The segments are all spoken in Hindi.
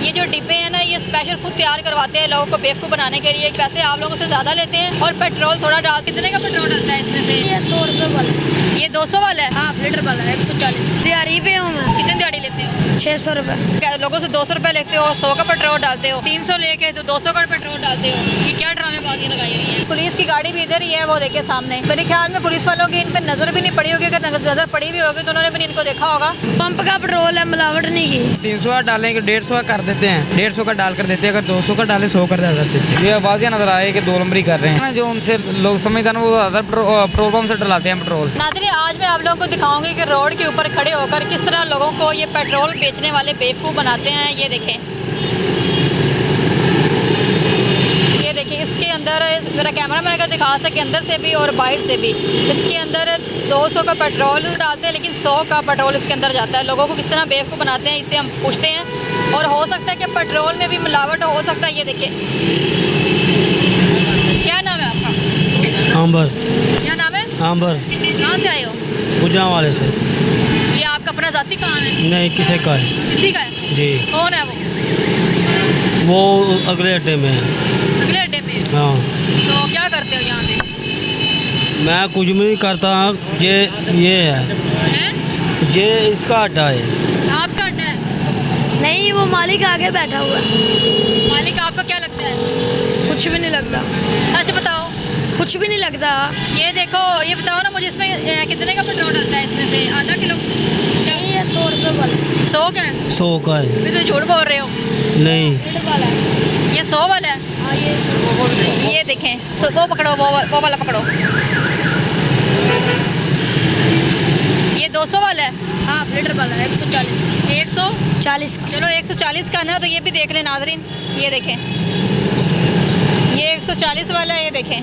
ये जो डिब्बे हैं ना, ये स्पेशल खुद तैयार करवाते हैं लोगों को बेवकूफ़ बनाने के लिए। पैसे आप लोगों से ज़्यादा लेते हैं और पेट्रोल थोड़ा डाल। कितने का पेट्रोल डलता है इसमें से? ये 100 रुपये वाला। ये 200 वाला है? हाफ लीटर वाला 140। दिहाड़ी पे हूँ मैं। कितने दिहाड़ी लेते हो? 600 रुपये। लोगों से 200 रुपये लेते हो, 100 का पेट्रोल डालते हो, 300 लेके तो 200 का पेट्रोल डालते हो। ये क्या ड्रामेबाजी लगाई हुई है? पुलिस की गाड़ी भी इधर ही है, वो देखिए सामने। मेरे ख्याल में पुलिस वालों की इन पे नजर भी नहीं पड़ी होगी। अगर नजर पड़ी भी होगी तो उन्होंने भी इनको देखा होगा। पंप का पेट्रोल है, मिलावट नहीं की। 300 का डालेंगे 150 का कर देते हैं, 150 का डाल कर देते हैं। अगर 200 का डाले 100 कर देते हैं। ये आवाज़ें नजर आए कि 2 नंबरी कर रहे हैं जो उनसे लोग समझदार वो ज़्यादा पेट्रोल पंप से डलाते हैं पेट्रोल। नाज़रीन, आज मैं आप लोगों को दिखाऊंगी कि रोड के ऊपर खड़े होकर किस तरह लोगों को ये पेट्रोल बेचने वाले बेवकूफ़ बनाते हैं। ये देखें, ये देखिए, इसके अंदर मेरा कैमरा मैन अगर दिखा सके अंदर से भी और बाहर से भी, इसके अंदर 200 का पेट्रोल डालते हैं लेकिन 100 का पेट्रोल इसके अंदर जाता है। लोगों को किस तरह बेवकूफ़ बनाते हैं इसे हम पूछते हैं। और हो सकता है कि पेट्रोल में भी मिलावट हो सकता है। ये देखिए, क्या नाम है आपका? आंबर। क्या नाम है? आंबर। कहाँ से आए हो? गुजरां वाले से। ये आपका अपना ज़ाती कहाँ है? नहीं, किसी का है। किसी का है? जी। कौन है वो अगले अड्डे में है। अगले अड्डे पे? हाँ। तो क्या करते हो यहाँ पे? मैं कुछ भी नहीं करता। ये है, हैं? ये इसका अड्डा है। आपका अड्डा है? नहीं, वो मालिक आगे बैठा हुआ है। मालिक आपका क्या लगता है? कुछ भी नहीं लगता। सच बताओ। कुछ भी नहीं लगता। ये देखो, ये बताओ ना मुझे, इसमें कितने का पेट्रोल डलता है? इसमें से आधा किलो? क्या? ये 100 रुपये वाला। 100 का है? 100 का है। अभी तो झूठ बोल रहे हो। नहीं, लीटर वाला है। ये 100 वाला है? हाँ, ये 100। ये देखें, वो पकड़ो, वो वाला पकड़ो। ये 200 वाला है? हाफ लीटर वाला 140। 140? चलो 140 का ना, तो ये भी देख लें नाजरीन। ये देखें, ये 140 वाला है। ये देखें,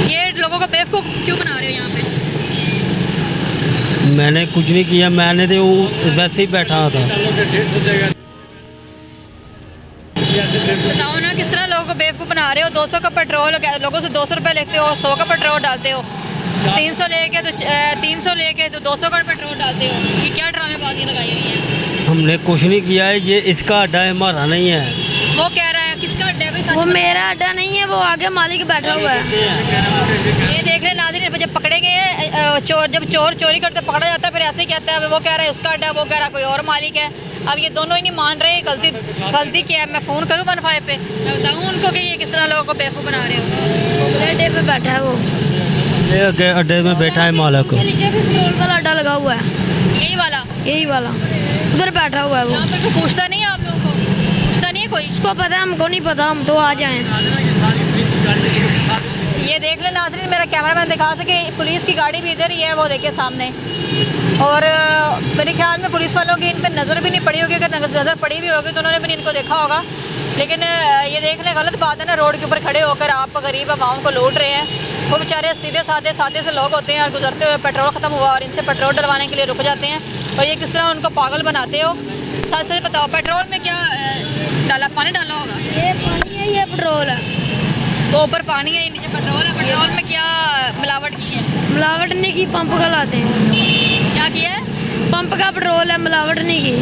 ये लोगों को बेवकूफ़ क्यों बना रहे हो यहाँ पे? मैंने कुछ नहीं किया। मैंने तो वैसे ही बैठा था। बताओ ना, किस तरह लोगों को बेवकूफ़ बना रहे हो? 200 का पेट्रोल, लोगों से 200 रुपये लेते हो, 100 का पेट्रोल डालते हो, 300 लेके तो 200 का पेट्रोल डालते हो। ये क्या ड्रामेबाजी लगाई हुई है? हमने कुछ नहीं किया है। ये इसका अड्डा है, हमारा नहीं है। वो कह रहा है किसका अड्डा है भाई? सच वो बताओ। मेरा अड्डा नहीं है, वो आगे मालिक बैठा हुआ है। ये देख ले नाज़रीन, जब पकड़े गए जब चोर चोरी करते पकड़ा जाता है, फिर ऐसे ही कहता है वो कह रहा है उसका अड्डा है, वो कह रहा है कोई और मालिक है। अब ये दोनों ही नहीं मान रहे। गलती क्या है? मैं फ़ोन करूँ 15 पे? मैं बताऊँ उनको कि ये किस तरह लोगों को बेवकूफ़ बना रहे हो? अड्डे पे बैठा है वो। ये अड्डे में बैठा है मालिक। नीचे भी पेट्रोल वाला अड्डा लगा हुआ है, यही वाला? यही वाला। उधर बैठा हुआ है वो। यहाँ पर तो पूछता नहीं है आप लोगों को? पूछता नहीं है कोई? उसको पता है, हमको नहीं पता। हम तो आ जाएं। ये देख ले नाज़रीन, मेरा कैमरा मैन दिखा सके, पुलिस की गाड़ी भी इधर ही है, वो देखिए सामने। और मेरे ख्याल में पुलिस वालों की इन पे नज़र भी नहीं पड़ी होगी। अगर नज़र पड़ी भी होगी तो उन्होंने भी इनको देखा होगा। लेकिन ये देखने गलत बात है ना, रोड के ऊपर खड़े होकर आप गरीब आवाम को लूट रहे हैं। वो बेचारे सीधे साधे से लोग होते हैं और गुजरते हुए पेट्रोल ख़त्म हुआ और इनसे पेट्रोल डलवाने के लिए रुक जाते हैं। और ये किस तरह उनको पागल बनाते हो? सच सच बताओ, पेट्रोल में क्या डाला? पानी डाला होगा? ये पानी है, ये पेट्रोल है। वो ऊपर पानी है, नीचे पेट्रोल है। पेट्रोल में क्या मिलावट की है? मिलावट नहीं की, पंप का लाते हैं। क्या किया है? पंप का पेट्रोल है, मिलावट नहीं की।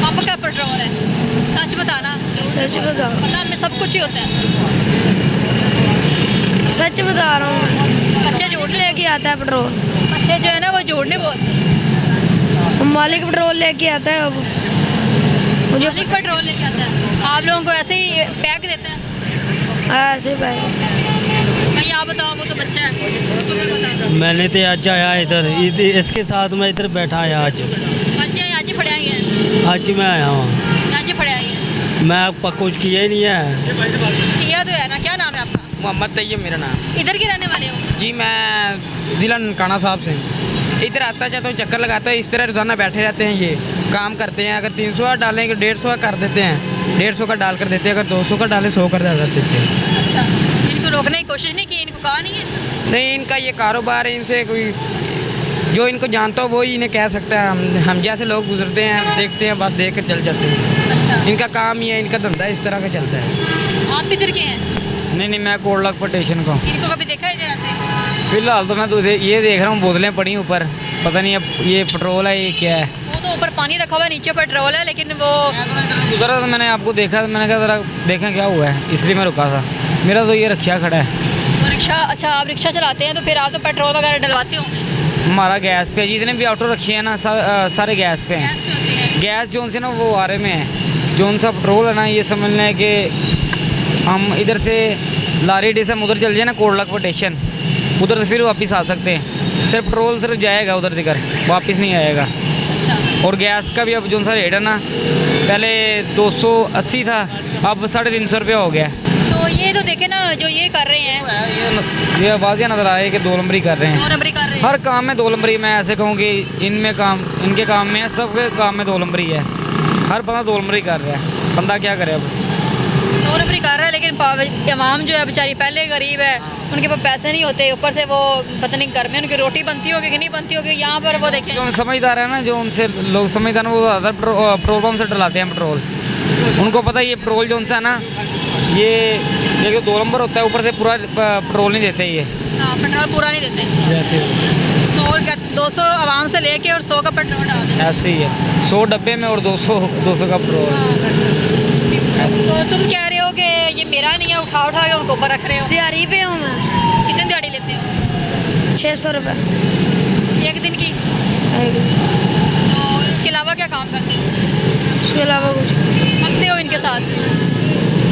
पंप का पेट्रोल है? सच बताना। सच बता, पता में सब कुछ ही होता है। सच बता रहा हूँ। बच्चे झूठ लेके आता है पेट्रोल। बच्चे जो है ना, वो झूठ नहीं बोलते। मालिक पेट्रोल लेके आता है। अब मुझे मालिक पेट्रोल लेके आता है, आप लोगों को ऐसे ही पैक देता है? ऐसे भाई भाई आप बताओ, वो तो बच्चा है, उसको क्या पता? मैंने तो आज आया इधर, इसके साथ मैं इधर बैठा आया आज। बच्चे आज ही पढ़े आई हैं? आज मैं आया हूँ। आज ही पढ़े आई हैं? मैं आपका कुछ किया ही नहीं है। किया तो है ना। क्या नाम है आपका? मोहम्मद तैयब मेरा नाम। इधर के रहने वाले हो? जी, मैं ज़िला ननकाना साहब से। इधर आता जाता हूँ, चक्कर लगाता है, इस तरह रोज़ाना बैठे रहते हैं। ये काम करते हैं। अगर 300 का डालेंगे 150 का कर देते हैं, 150 का डाल कर देते हैं। अगर 200 का डाले 100 कर देते हैं। अच्छा, इनको रोकने की कोशिश नहीं की? इनको कहा नहीं है? नहीं, इनका ये कारोबार है। इनसे कोई जो इनको जानता हो वो ही इन्हें कह सकता है। हम जैसे लोग गुजरते हैं, देखते हैं, बस देख कर चल जाते हैं। अच्छा, इनका काम ही है, इनका धंधा इस तरह का चलता है। आप इधर के हैं? नहीं, मैं कोटलाख पटेशन को। इनको कभी देखा है इधर ऐसे? फिलहाल तो मैं तो ये देख रहा हूँ, बोतलें पड़ी ऊपर, पता नहीं अब ये पेट्रोल है ये क्या है। वो तो ऊपर पानी रखा हुआ है, नीचे पेट्रोल है, लेकिन वो गुजरा तो मैंने आपको देखा, मैंने कहा ज़रा देखें क्या हुआ है, इसलिए मैं रुका था। मेरा तो ये रिक्शा खड़ा है। रिक्शा, अच्छा आप रिक्शा चलाते हैं तो फिर आप तो पेट्रोल वगैरह डलवाते होंगे। हमारा गैस पे, जितने भी ऑटो रखे हैं ना सारे गैस पे हैं। गैस पे होती है। गैस जो से ना वो आरे में है, जो सा पेट्रोल है ना, ये समझ लें कि हम इधर से लारी डी से हम उधर चल जाए ना कोटलाखपत स्टेशन, उधर से फिर वापस आ सकते हैं। सिर्फ पेट्रोल सिर्फ जाएगा उधर दिकर, वापस नहीं आएगा। और गैस का भी अब जो सा रेट है ना, पहले 280 था, अब 350 रुपया हो गया। तो ये तो देखे ना जो ये कर रहे हैं, ये आवाज़ नज़र आए कि 2 नंबरी कर रहे हैं। 2 नंबरी कर रहे हैं। हर काम में 2 नंबरी। मैं ऐसे कहूँ कि इनमें काम, इनके काम में है, सबके काम में 2 नंबरी है। हर बंदा 2 नंबरी कर रहा है, बंदा क्या करे अब। 2 नंबरी कर रहा है, लेकिन आवाम जो है बेचारी पहले गरीब है, उनके पास पैसे नहीं होते, ऊपर से वो पता नहीं घर में उनकी रोटी बनती होगी कि नहीं बनती होगी। यहाँ पर वो देखें, जो समझदार है ना, जो उनसे लोग समझदार हैं, वो ज़्यादा पेट्रोल पम्प से डलाते हैं पेट्रोल। उनको पता है ये पेट्रोल जो उनसे है ना, ये 2 नंबर होता है, ऊपर से पूरा पेट्रोल नहीं देते ये। हाँ, पेट्रोल पूरा नहीं देते। वैसे 200 आवाम से लेके और 100 का पेट्रोल डाल देते। ऐसे ही है, 100 डब्बे में और 200 का पेट्रोल। तो तुम कह रहे हो कि ये मेरा नहीं है, उठा उठा के उनको ऊपर रख रहे हो। दिहाड़ी पे हूँ मैं। कितनी दिहाड़ी लेते हो? 600 रुपये एक दिन की। एक। तो इसके अलावा क्या काम करते हो? उसके अलावा कुछ। कब से हो इनके साथ?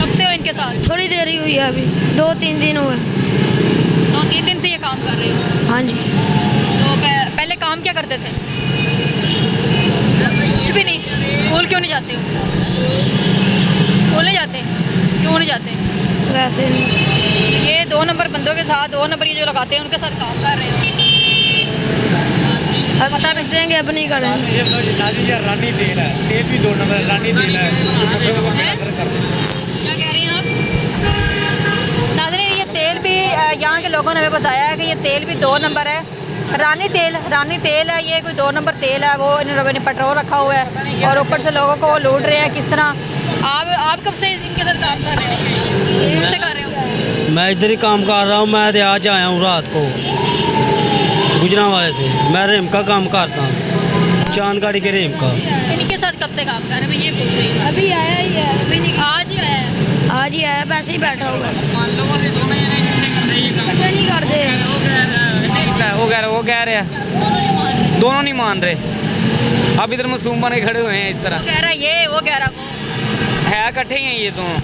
कब से हो इनके साथ? थोड़ी देर ही हुई है, अभी 2-3 दिन हुए। 2-3 दिन से ये काम कर रहे हो? हाँ जी। तो पहले काम क्या करते थे? कुछ भी नहीं। स्कूल क्यों नहीं जाते हो? स्कूल नहीं जाते? क्यों नहीं जाते? वैसे नहीं। तो ये 2 नंबर बंदों के साथ, 2 नंबर ये जो लगाते हैं उनके साथ काम कर रहे हो। अब पता देंगे, अब नहीं करेंगे। रानी तेल है, तेल भी 2 नंबर रानी तेल है। क्या कह रहे हैं आप? नाज़रीन, ये तेल भी यहाँ के लोगों ने हमें बताया है कि ये तेल भी 2 नंबर है। रानी तेल है, ये कोई 2 नंबर तेल है। वो इन लोगों ने पेट्रोल रखा हुआ है और ऊपर से लोगों को वो लूट रहे हैं। किस तरह आप कब से इनके साथ काम कर रहे हो? कब से कर रहे हो? मैं इधर ही काम कर रहा हूँ। मैं तो आज आया हूँ रात को गुजरांवाले से। मैं रेम का काम करता हूँ, चांदगाड़ी के रेम का। इनके साथ कब से काम कर रहे हैं, मैं ये पूछ रही हूँ। अभी आया ही है, अभी नहीं। आज ही आया है। आज ही आया, वैसे ही बैठा हुआ है। इकट्ठे नहीं करते हैं। वो कह रहे हैं, दोनों नहीं मान रहे। अब इधर मासूम बन के खड़े हुए हैं इस तरह। वो कह रहा है ये, वो कह रहा वो। है इकट्ठे ही हैं ये दोनों।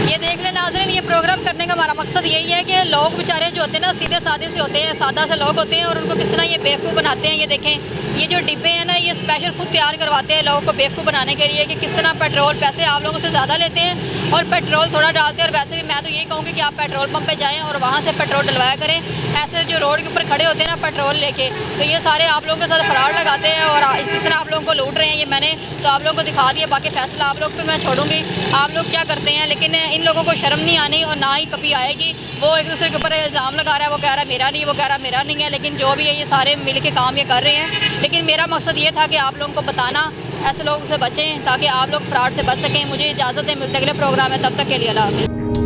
ये देख लें नाज़रीन, ये प्रोग्राम करने का हमारा मकसद यही है कि लोग बेचारे जो होते हैं ना, सीधे साधे से होते हैं, सादा से लोग होते हैं, और उनको किस तरह ये बेवकूफ़ बनाते हैं। ये देखें, ये जो डिब्बे हैं ना, ये स्पेशल खुद तैयार करवाते हैं लोगों को बेवकूफ़ बनाने के लिए कि किस तरह पेट्रोल पैसे आप लोगों से ज़्यादा लेते हैं और पेट्रोल थोड़ा डालते हैं। और वैसे भी मैं तो यही कहूँगी कि आप पेट्रोल पंप पे जाएँ और वहाँ से पेट्रोल डलवाया करें। ऐसे जो रोड के ऊपर खड़े होते हैं ना पेट्रोल लेके, तो ये सारे आप लोगों के साथ फ्रॉड लगाते हैं और किस तरह आप लोगों को लूट रहे हैं। ये मैंने तो आप लोगों को दिखा दिया, बाकी फैसला आप लोग पे मैं छोड़ूंगी, आप लोग क्या करते हैं। लेकिन इन लोगों को शर्म नहीं आनी और ना ही कभी आएगी। वो एक दूसरे के ऊपर इल्ज़ाम लगा रहा है, वो कह रहा है मेरा नहीं, वो कह रहा है मेरा नहीं है। लेकिन जो भी है, ये सारे मिल के काम ये कर रहे हैं। लेकिन मेरा मकसद ये था कि आप लोगों को बताना, ऐसे लोगों से बचें ताकि आप लोग फ्रॉड से बच सकें। मुझे इजाज़त है, मिलते अगले प्रोग्राम में, तब तक के लिए अल्लाह हाफ़िज़।